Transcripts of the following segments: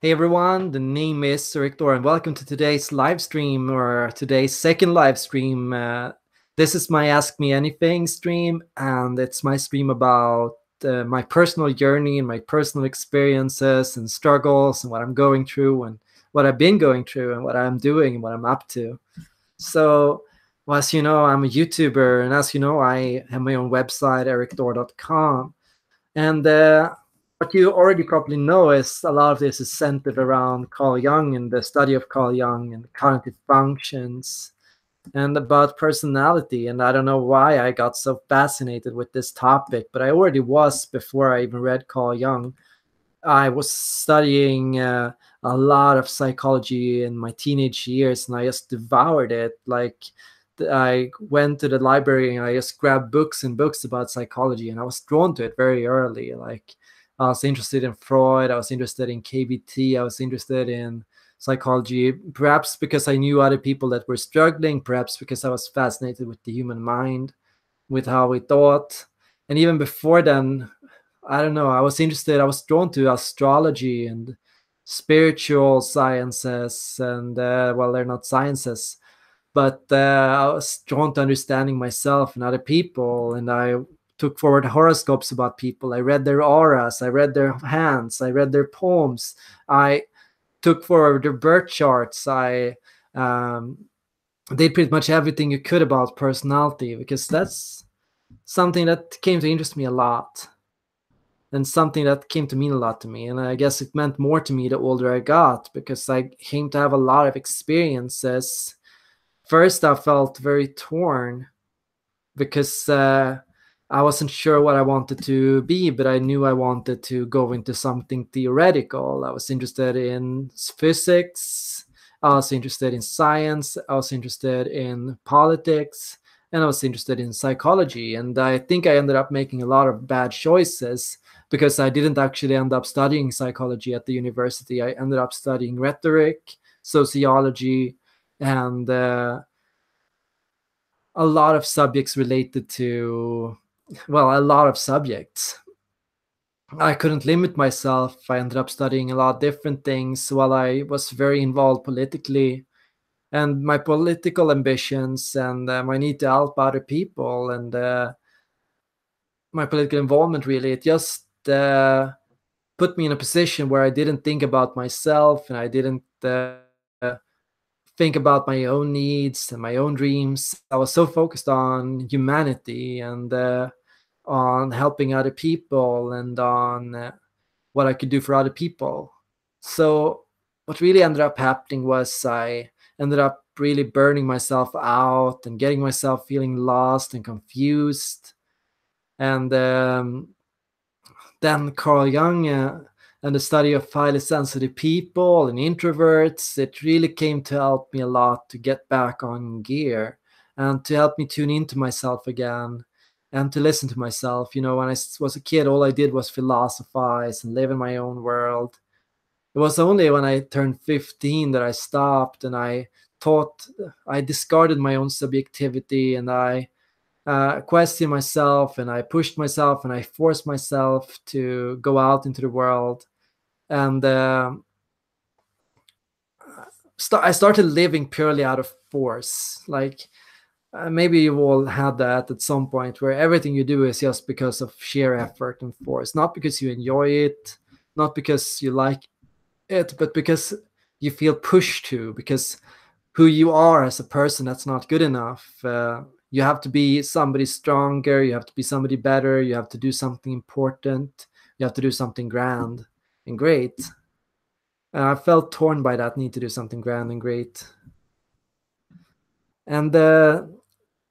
Hey everyone, the name is Erik Thor and welcome to today's live stream, or today's second live stream. This is my Ask Me Anything stream, and it's my stream about my personal journey and my personal experiences and struggles and what I'm going through and what I've been going through and what I'm doing and what I'm up to. So, well, as you know, I'm a YouTuber, and as you know, I have my own website, erikthor.com. And what you already probably know is a lot of this is centered around Carl Jung and the study of Carl Jung and cognitive functions and about personality. And I don't know why I got so fascinated with this topic, but I already was before I even read Carl Jung. I was studying a lot of psychology in my teenage years, and I just devoured it. Like, I went to the library and I just grabbed books and books about psychology, and I was drawn to it very early. Like, I was interested in Freud, I was interested in KBT, I was interested in psychology, perhaps because I knew other people that were struggling, perhaps because I was fascinated with the human mind, with how we thought. And even before then, I don't know, I was interested, I was drawn to astrology and spiritual sciences. And well, they're not sciences, but I was drawn to understanding myself and other people. And I took forward horoscopes about people. I read their auras, I read their hands, I read their poems, I took forward their birth charts. I did pretty much everything you could about personality, because that's something that came to interest me a lot, and something that came to mean a lot to me. And I guess it meant more to me the older I got, because I came to have a lot of experiences. First, I felt very torn because I wasn't sure what I wanted to be, but I knew I wanted to go into something theoretical. I was interested in physics, I was interested in science, I was interested in politics, and I was interested in psychology. And I think I ended up making a lot of bad choices, because I didn't actually end up studying psychology at the university. I ended up studying rhetoric, sociology, and a lot of subjects related to, well, a lot of subjects. I couldn't limit myself. I ended up studying a lot of different things while I was very involved politically. And my political ambitions and my need to help other people, and my political involvement, really, it just put me in a position where I didn't think about myself, and I didn't think about my own needs and my own dreams. I was so focused on humanity and on helping other people and on what I could do for other people. So what really ended up happening was I ended up really burning myself out and getting myself feeling lost and confused. And then Carl Jung and the study of highly sensitive people and introverts, it really came to help me a lot to get back on gear and to help me tune into myself again and to listen to myself. You know, when I was a kid, all I did was philosophize and live in my own world. It was only when I turned 15 that I stopped, and I discarded my own subjectivity, and I questioned myself, and I pushed myself, and I forced myself to go out into the world. And I started living purely out of force. Like, maybe you all had that at some point, where everything you do is just because of sheer effort and force, not because you enjoy it, not because you like it, but because you feel pushed to, because who you are as a person, that's not good enough. You have to be somebody stronger, you have to be somebody better, you have to do something important, you have to do something grand and great. I felt torn by that need to do something grand and great. And the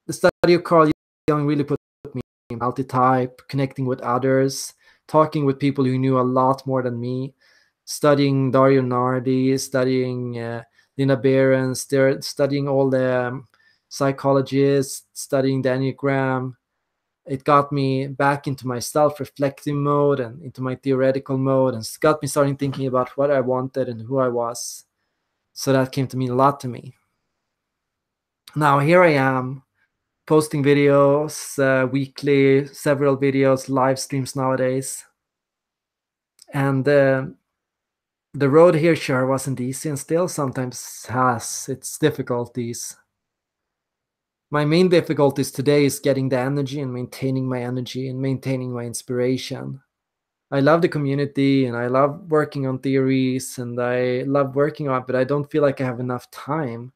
study of Carl Jung really put me in multi-type, connecting with others, talking with people who knew a lot more than me, studying Dario Nardi, studying Lina Behrens, they're studying all the psychologists, studying the Enneagram. It got me back into my self-reflective mode and into my theoretical mode, and got me starting thinking about what I wanted and who I was. So that came to mean a lot to me. Now here I am, posting videos weekly, several videos, live streams nowadays. And The road here sure wasn't easy and still sometimes has its difficulties. My main difficulties today is getting the energy and maintaining my inspiration. I love the community and I love working on theories and I love working on it, but I don't feel like I have enough time.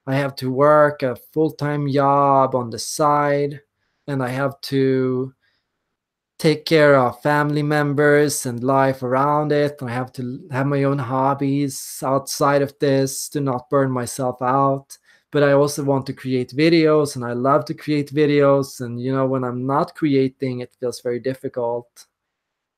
I have to work a full-time job on the side and I have to take care of family members and life around it. I have to have my own hobbies outside of this to not burn myself out. But I also want to create videos and I love to create videos. And, when I'm not creating, it feels very difficult.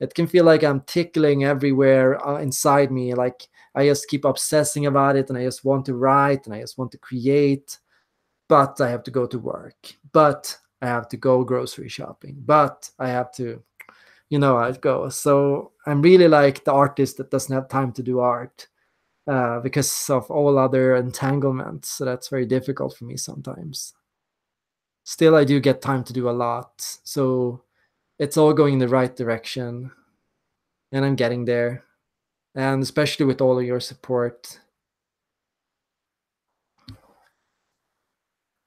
It can feel like I'm tickling everywhere inside me. Like I just keep obsessing about it and I just want to write and I just want to create. But I have to go to work. But I have to go grocery shopping. But I have to, how it goes. So I'm really like the artist that doesn't have time to do art because of all other entanglements. So that's very difficult for me sometimes. Still, I do get time to do a lot. So it's all going in the right direction and I'm getting there. And especially with all of your support.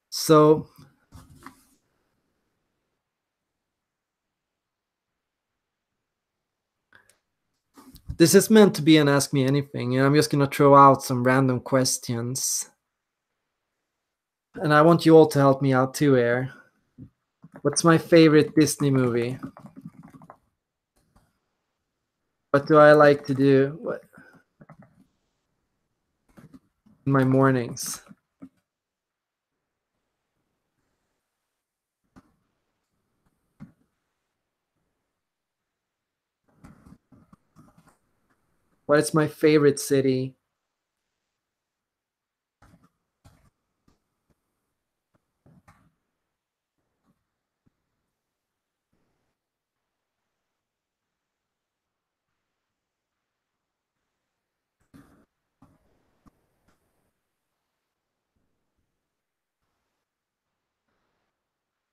So this is meant to be an Ask Me Anything, and I'm just gonna throw out some random questions. And I want you all to help me out too, Air. What's my favorite Disney movie? What do I like to do in my mornings? What is my favorite city?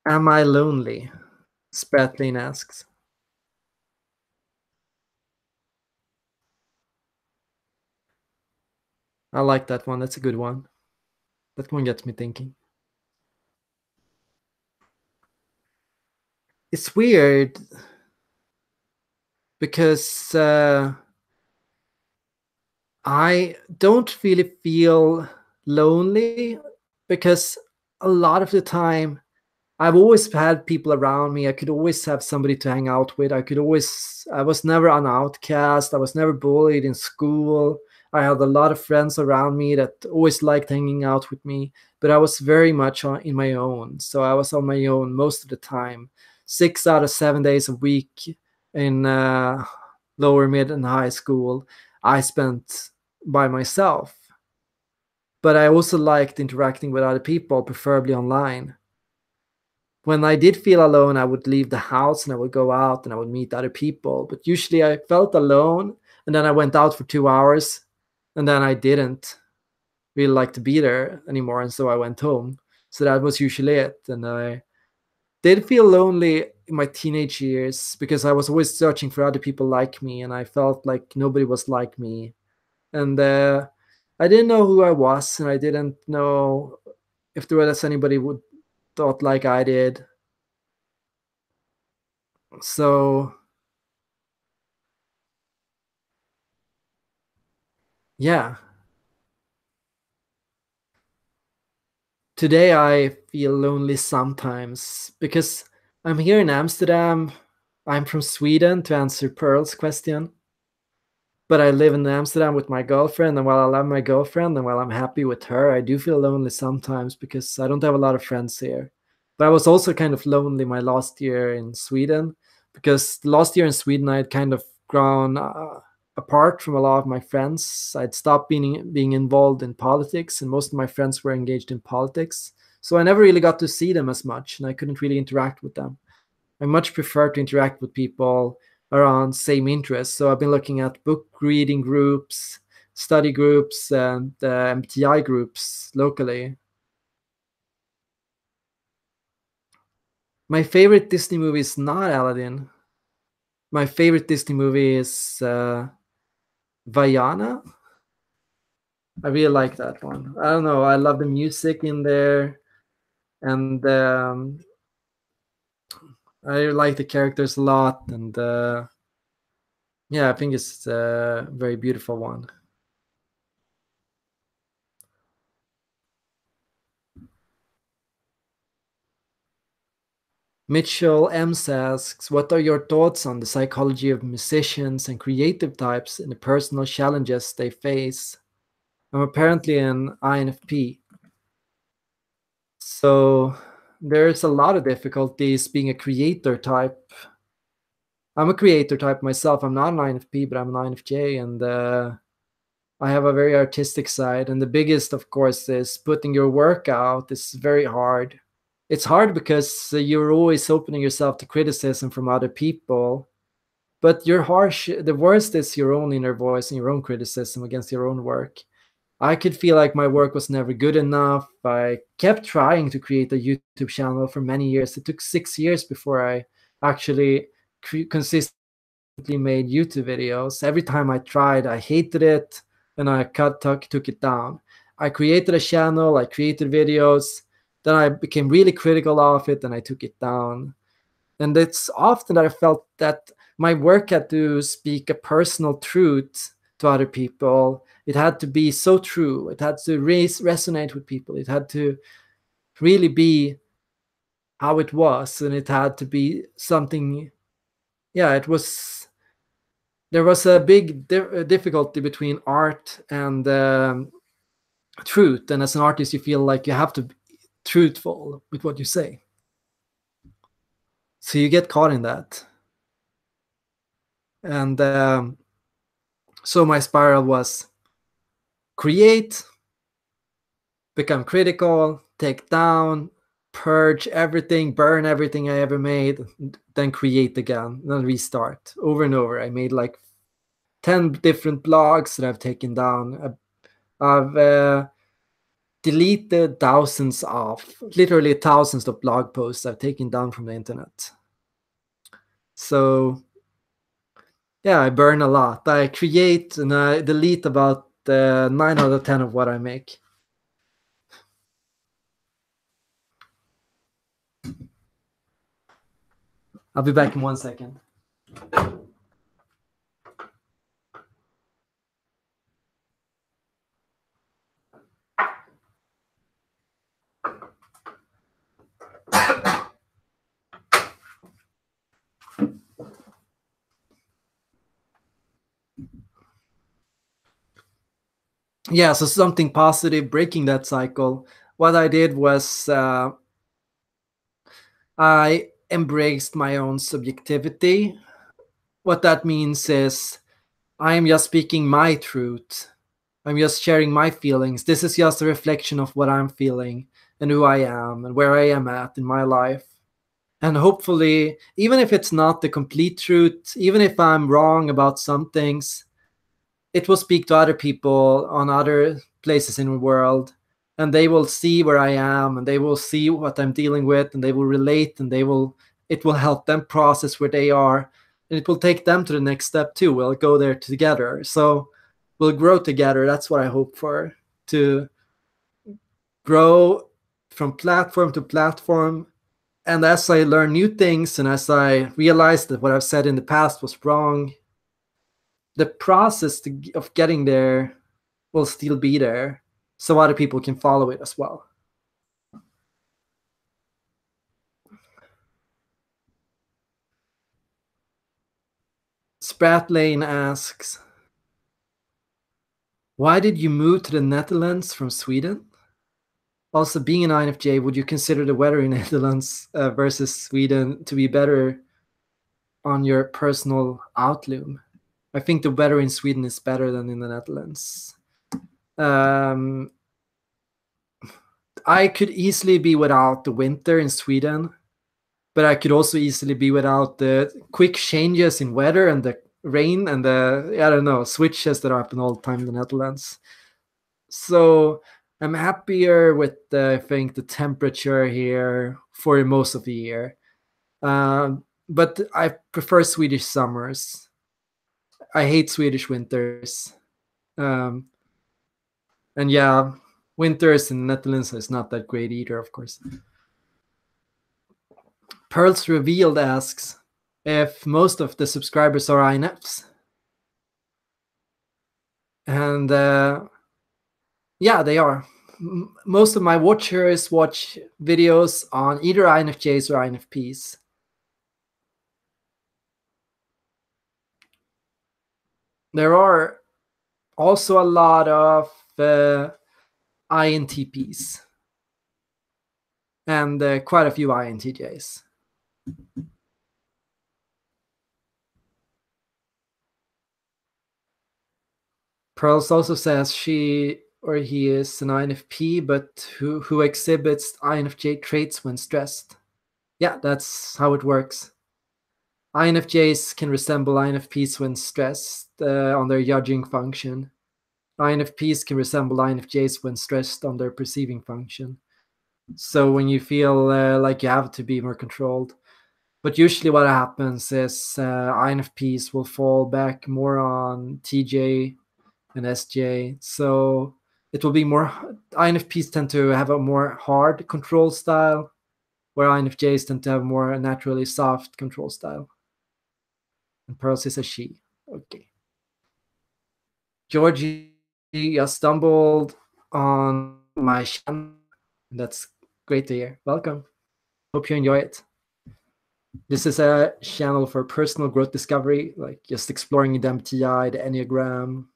Am I lonely? Spratlin asks. I like that one. That's a good one. That one gets me thinking. It's weird because I don't really feel lonely because a lot of the time I've always had people around me. I could always have somebody to hang out with. I was never an outcast. I was never bullied in school. I had a lot of friends around me that always liked hanging out with me, but I was very much in my own. So I was on my own most of the time, 6 out of 7 days a week in lower, mid, and high school. I spent by myself, but I also liked interacting with other people, preferably online. When I did feel alone, I would leave the house and I would go out and I would meet other people. But usually I felt alone and then I went out for 2 hours and then I didn't really like to be there anymore. And so I went home. So that was usually it. And I did feel lonely in my teenage years because I was always searching for other people like me and I felt like nobody was like me. And I didn't know who I was and I didn't know if there was anybody who thought like I did. So yeah, today I feel lonely sometimes because I'm here in Amsterdam. I'm from Sweden to answer Pearl's question, but I live in Amsterdam with my girlfriend. And while I love my girlfriend and while I'm happy with her, I do feel lonely sometimes because I don't have a lot of friends here. But I was also kind of lonely my last year in Sweden because last year in Sweden I had kind of grown apart from a lot of my friends. I'd stopped being involved in politics, and most of my friends were engaged in politics. So I never really got to see them as much, and I couldn't really interact with them. I much prefer to interact with people around same interests. So I've been looking at book reading groups, study groups, and MTI groups locally. My favorite Disney movie is not Aladdin. My favorite Disney movie is Vaiana. I really like that one. I don't know. I love the music in there, and I like the characters a lot. And yeah, I think it's a very beautiful one. Mitchell M asks, what are your thoughts on the psychology of musicians and creative types and the personal challenges they face? I'm apparently an INFP, so there's a lot of difficulties being a creator type. I'm a creator type myself. I'm not an INFP, but I'm an INFJ, and I have a very artistic side. And the biggest, of course, is putting your work out. It's very hard. It's hard because you're always opening yourself to criticism from other people. But you're harsh. The worst is your own inner voice and your own criticism against your own work. I could feel like my work was never good enough. I kept trying to create a YouTube channel for many years. It took 6 years before I actually consistently made YouTube videos. Every time I tried, I hated it, and I took it down. I created a channel, I created videos, then I became really critical of it, and I took it down. And it's often that I felt that my work had to speak a personal truth to other people. It had to be so true. It had to resonate with people. It had to really be how it was, and it had to be something. Yeah, it was. There was a big difficulty between art and truth. And as an artist, you feel like you have to be truthful with what you say. So you get caught in that. And so my spiral was create, become critical, take down, purge everything, burn everything I ever made, then create again, then restart over and over. I made like 10 different blogs that I've taken down. I've deleted literally thousands of blog posts I've taken down from the internet. So yeah, I burn a lot. I create and I delete about 9 out of 10 of what I make. I'll be back in 1 second. Yeah, so something positive, breaking that cycle. What I did was I embraced my own subjectivity. What that means is I am just speaking my truth. I'm just sharing my feelings. This is just a reflection of what I'm feeling and who I am and where I am at in my life. And hopefully, even if it's not the complete truth, even if I'm wrong about some things, it will speak to other people on other places in the world, and they will see where I am, and they will see what I'm dealing with, and they will relate, and it will help them process where they are, and it will take them to the next step too. We'll go there together. So we'll grow together. That's what I hope for, to grow from platform to platform. And as I learn new things and as I realize that what I've said in the past was wrong, the process of getting there will still be there, so other people can follow it as well. Spratlane asks, why did you move to the Netherlands from Sweden? Also, being an INFJ, would you consider the weather in Netherlands versus Sweden to be better on your personal outlook? I think the weather in Sweden is better than in the Netherlands. I could easily be without the winter in Sweden, but I could also easily be without the quick changes in weather and the rain and the, I don't know, switches that happen all the time in the Netherlands. So I'm happier with I think the temperature here for most of the year. But I prefer Swedish summers. I hate Swedish winters. Um, and yeah, winters in the Netherlands is not that great either, of course. Pearls Revealed asks if most of the subscribers are INFs. And yeah, they are. Most of my watchers watch videos on either INFJs or INFPs. There are also a lot of INTPs and quite a few INTJs. Pearls also says she or he is an INFP, but who exhibits INFJ traits when stressed. Yeah, that's how it works. INFJs can resemble INFPs when stressed on their judging function. INFPs can resemble INFJs when stressed on their perceiving function. So when you feel like you have to be more controlled. But usually what happens is INFPs will fall back more on TJ and SJ. So it will be more, INFPs tend to have a more hard control style, where INFJs tend to have more naturally soft control style. And Pearls is a she. Okay. Georgie just stumbled on my channel. That's great to hear. Welcome. Hope you enjoy it. This is a channel for personal growth discovery, like just exploring the MBTI, the Enneagram,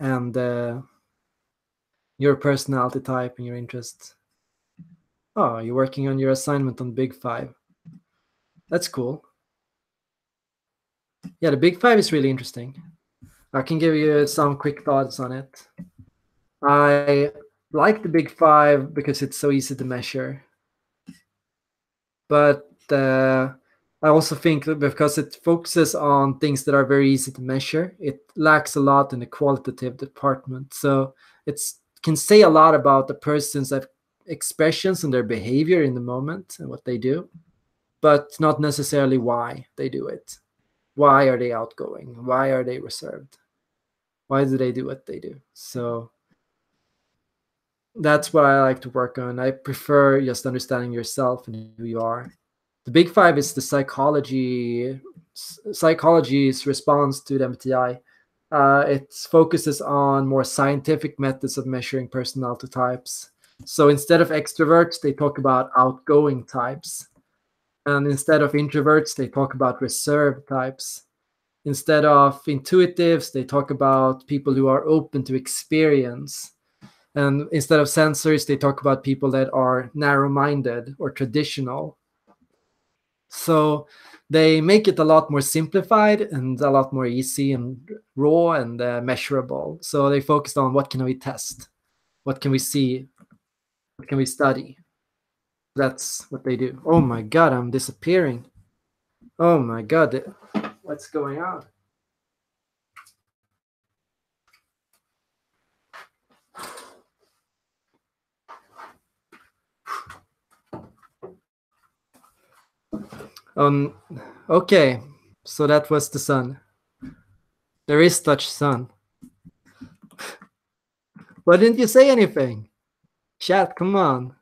and your personality type and your interests. Oh, you're working on your assignment on Big Five. That's cool. Yeah, the Big Five is really interesting. I can give you some quick thoughts on it. I like the Big Five because it's so easy to measure. But I also think that because it focuses on things that are very easy to measure, it lacks a lot in the qualitative department. So it can say a lot about the person's expressions and their behavior in the moment and what they do, but not necessarily why they do it. Why are they outgoing? Why are they reserved? Why do they do what they do? So that's what I like to work on. I prefer just understanding yourself and who you are. The Big Five is the psychology's response to the MBTI. It focuses on more scientific methods of measuring personality types. So instead of extroverts, they talk about outgoing types. And instead of introverts, they talk about reserved types. Instead of intuitives, they talk about people who are open to experience. And instead of sensors, they talk about people that are narrow-minded or traditional. So they make it a lot more simplified and a lot more easy and raw and measurable. So they focused on what can we test, what can we see, what can we study. That's what they do. Oh my God, I'm disappearing. Oh my God, what's going on? Okay, so that was the sun. There is such sun. Why didn't you say anything? Chat, come on.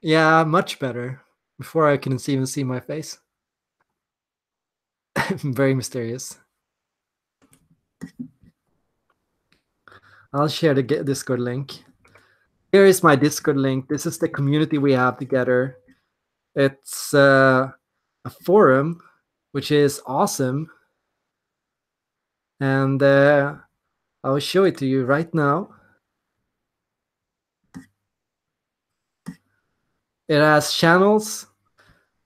Yeah, much better. Before I can even see my face. Very mysterious. I'll share the Discord link. Here is my Discord link. This is the community we have together. It's a forum, which is awesome. And I'll show it to you right now. It has channels.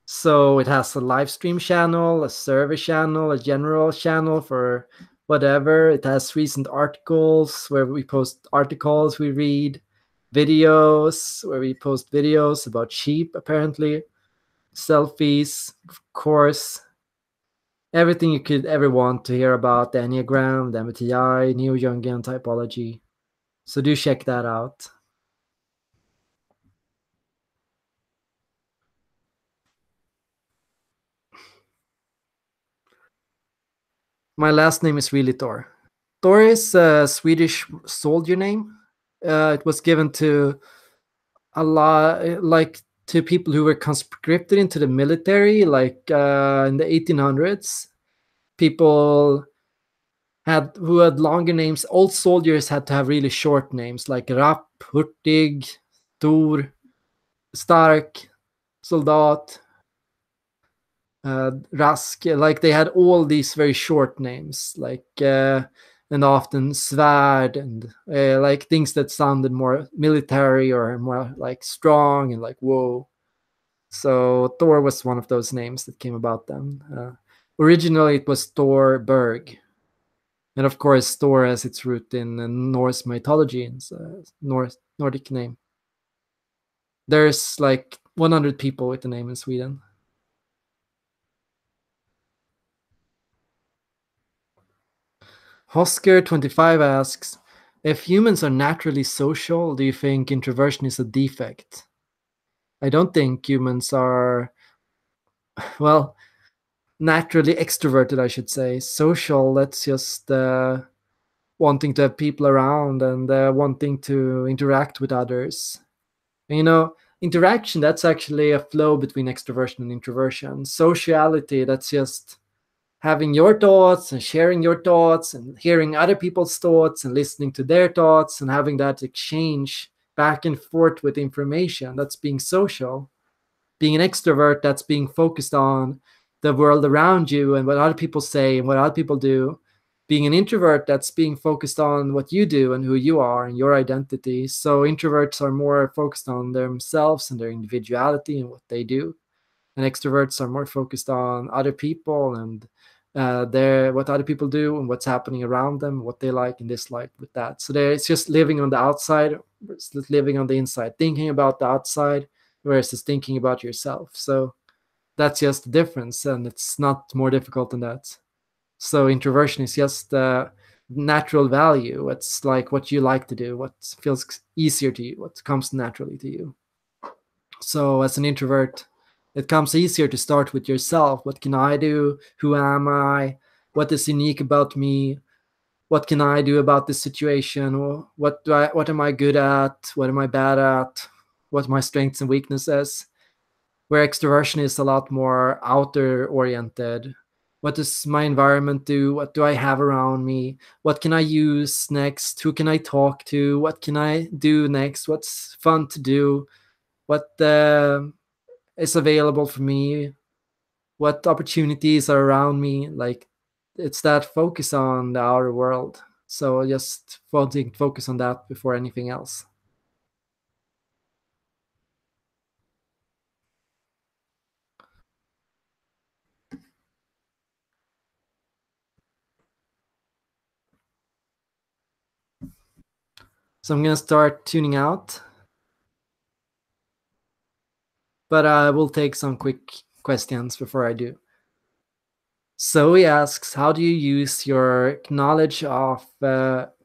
So it has a live stream channel, a server channel, a general channel for whatever. It has recent articles where we post articles we read, videos where we post videos about sheep, apparently, selfies, of course, everything you could ever want to hear about the Enneagram, the MBTI, Neojungian typology. So do check that out. My last name is really Thor. Thor is a Swedish soldier name. It was given to a lot, like to people who were conscripted into the military, like in the 1800s. People who had longer names. Old soldiers had to have really short names, like Rapp, Hurtig, Thor, Stark, Soldat, Rask. Like they had all these very short names, like and often Svärd and like things that sounded more military or more like strong and like whoa. So Thor was one of those names that came about then. Originally, it was Thorberg, and of course, Thor has its root in Norse mythology and Nordic name. There's like 100 people with the name in Sweden. Hosker25 asks, if humans are naturally social, do you think introversion is a defect? I don't think humans are, well, naturally extroverted, I should say. Social, that's just wanting to have people around and wanting to interact with others. And, interaction, that's actually a flow between extroversion and introversion. Sociality, that's just having your thoughts and sharing your thoughts and hearing other people's thoughts and listening to their thoughts and having that exchange back and forth with information. That's being social. Being an extrovert, that's being focused on the world around you and what other people say and what other people do. Being an introvert, that's being focused on what you do and who you are and your identity. So introverts are more focused on themselves and their individuality and what they do, and extroverts are more focused on other people and their what other people do and what's happening around them, what they like and dislike with that. So it's just living on the outside versus living on the inside, thinking about the outside versus thinking about yourself. So that's just the difference, and it's not more difficult than that. So introversion is just natural value. It's like what you like to do, what feels easier to you, what comes naturally to you. So as an introvert, it comes easier to start with yourself. What can I do? Who am I? What is unique about me? What can I do about this situation? What am I good at? What am I bad at? What are my strengths and weaknesses? Where extroversion is a lot more outer oriented. What does my environment do? What do I have around me? What can I use next? Who can I talk to? What can I do next? What's fun to do? What is available for me? What opportunities are around me? Like it's that focus on the outer world. So just focus on that before anything else. So I'm gonna start tuning out, but I will take some quick questions before I do. So he asks, how do you use your knowledge of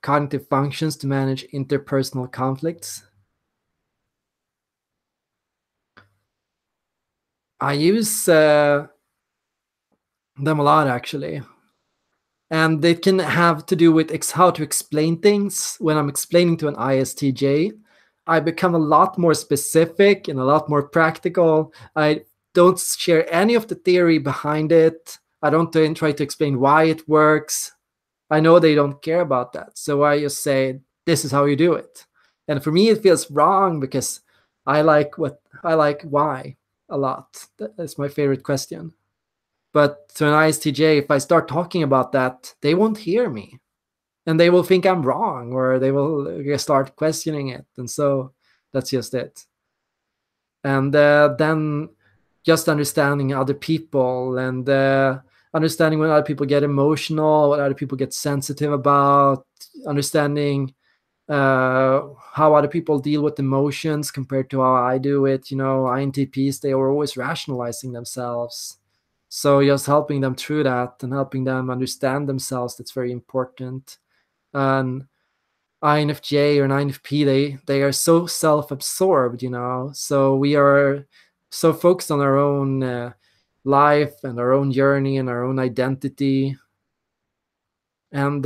cognitive functions to manage interpersonal conflicts? I use them a lot, actually. And it can have to do with how to explain things. When I'm explaining to an ISTJ, I become a lot more specific and a lot more practical. I don't share any of the theory behind it. I don't try to explain why it works. I know they don't care about that. So I just say, this is how you do it. And for me, it feels wrong because I like why a lot. That's my favorite question. But to an ISTJ, if I start talking about that, they won't hear me and they will think I'm wrong or they will start questioning it. And so that's just it. And then just understanding other people and understanding when other people get emotional, what other people get sensitive about, understanding how other people deal with emotions compared to how I do it. INTPs, they are always rationalizing themselves. So just helping them through that and helping them understand themselves, that's very important. And INFJ or an INFP, they are so self-absorbed, you know. So we are so focused on our own life and our own journey and our own identity, and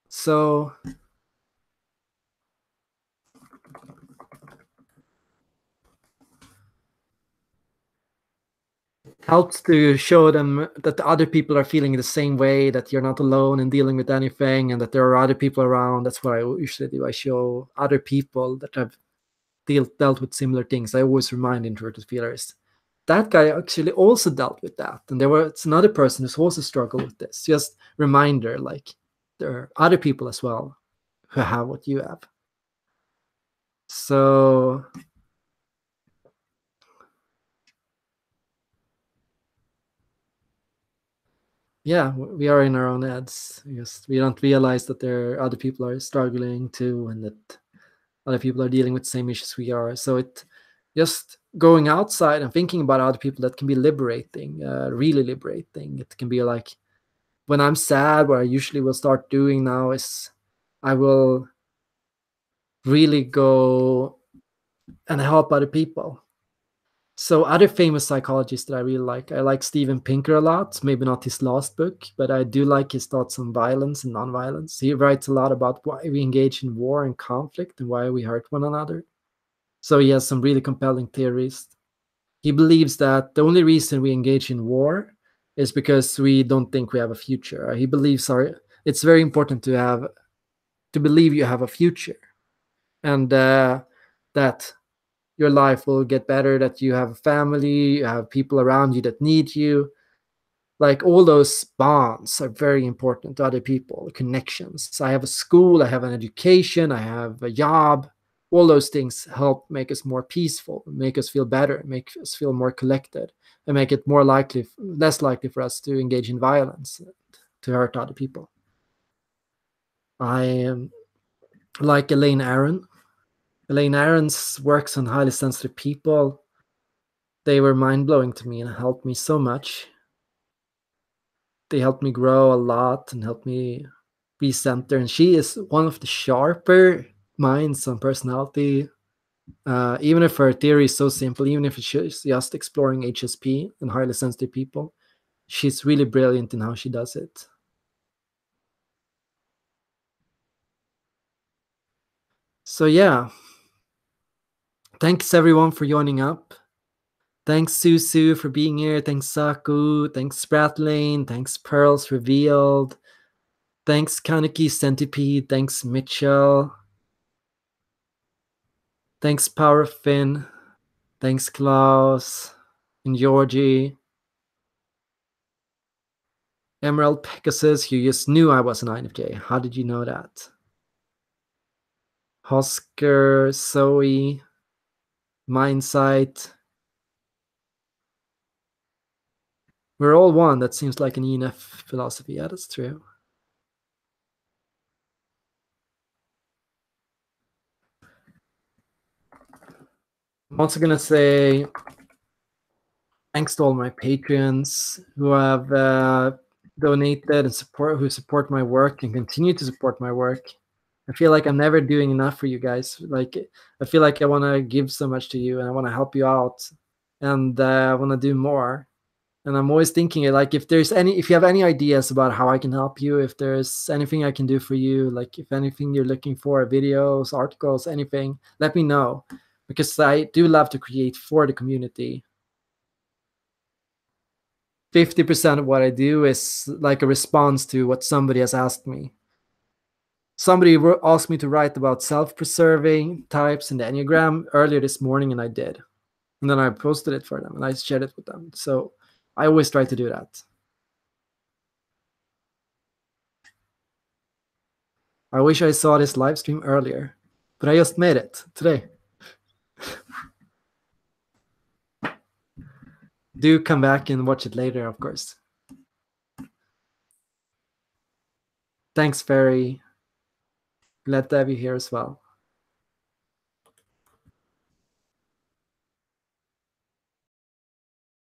so helps to show them that the other people are feeling the same way, that you're not alone in dealing with anything, and that there are other people around. That's what I usually do. I show other people that have dealt with similar things. I always remind introverted feelers, that guy actually also dealt with that, and it's another person who's also struggled with this. Just reminder, like, there are other people as well who have what you have. So yeah, we are in our own heads because we don't realize that there are other people are struggling too, and that other people are dealing with the same issues we are. So it just going outside and thinking about other people, that can be liberating, really liberating. It can be like, when I'm sad, what I usually will start doing now is I will really go and help other people. So other famous psychologists that I really like, I like Steven Pinker a lot. Maybe not his last book, but I do like his thoughts on violence and nonviolence. He writes a lot about why we engage in war and conflict and why we hurt one another. So he has some really compelling theories. He believes that the only reason we engage in war is because we don't think we have a future. He believes it's very important to believe you have a future, and that your life will get better, that you have a family, you have people around you that need you. Like, all those bonds are very important to other people, connections. So I have a school, I have an education, I have a job. All those things help make us more peaceful, make us feel better, make us feel more collected, and make it less likely for us to engage in violence, to hurt other people. I like Elaine Aron. Elaine Aron's works on highly sensitive people, they were mind-blowing to me and helped me so much. They helped me grow a lot and helped me be centered. And she is one of the sharper minds on personality. Even if her theory is so simple, even if she's just exploring HSP and highly sensitive people, she's really brilliant in how she does it. So yeah, thanks everyone for joining up. Thanks Susu for being here. Thanks Saku. Thanks Spratlane. Thanks Pearls Revealed. Thanks Kaneki Centipede. Thanks Mitchell. Thanks Powerfin. Thanks Klaus and Georgie. Emerald Pegasus, you just knew I was an INFJ. How did you know that? Hosker, Zoe, Mindsight. We're all one. That seems like an ENF philosophy. Yeah, that's true. I'm also going to say thanks to all my patrons who have donated and who support my work and continue to support my work. I feel like I'm never doing enough for you guys. Like, I feel like I want to give so much to you and I want to help you out, and I want to do more. And I'm always thinking, like, if you have any ideas about how I can help you, if there's anything I can do for you, like if anything you're looking for, videos, articles, anything, let me know, because I do love to create for the community. 50% of what I do is like a response to what somebody has asked me. Somebody asked me to write about self-preserving types in the Enneagram earlier this morning, and I did. And then I posted it for them and I shared it with them. So I always try to do that. I wish I saw this live stream earlier, but I just made it today. Do come back and watch it later, of course. Thanks, Ferry. Glad to have you here as well.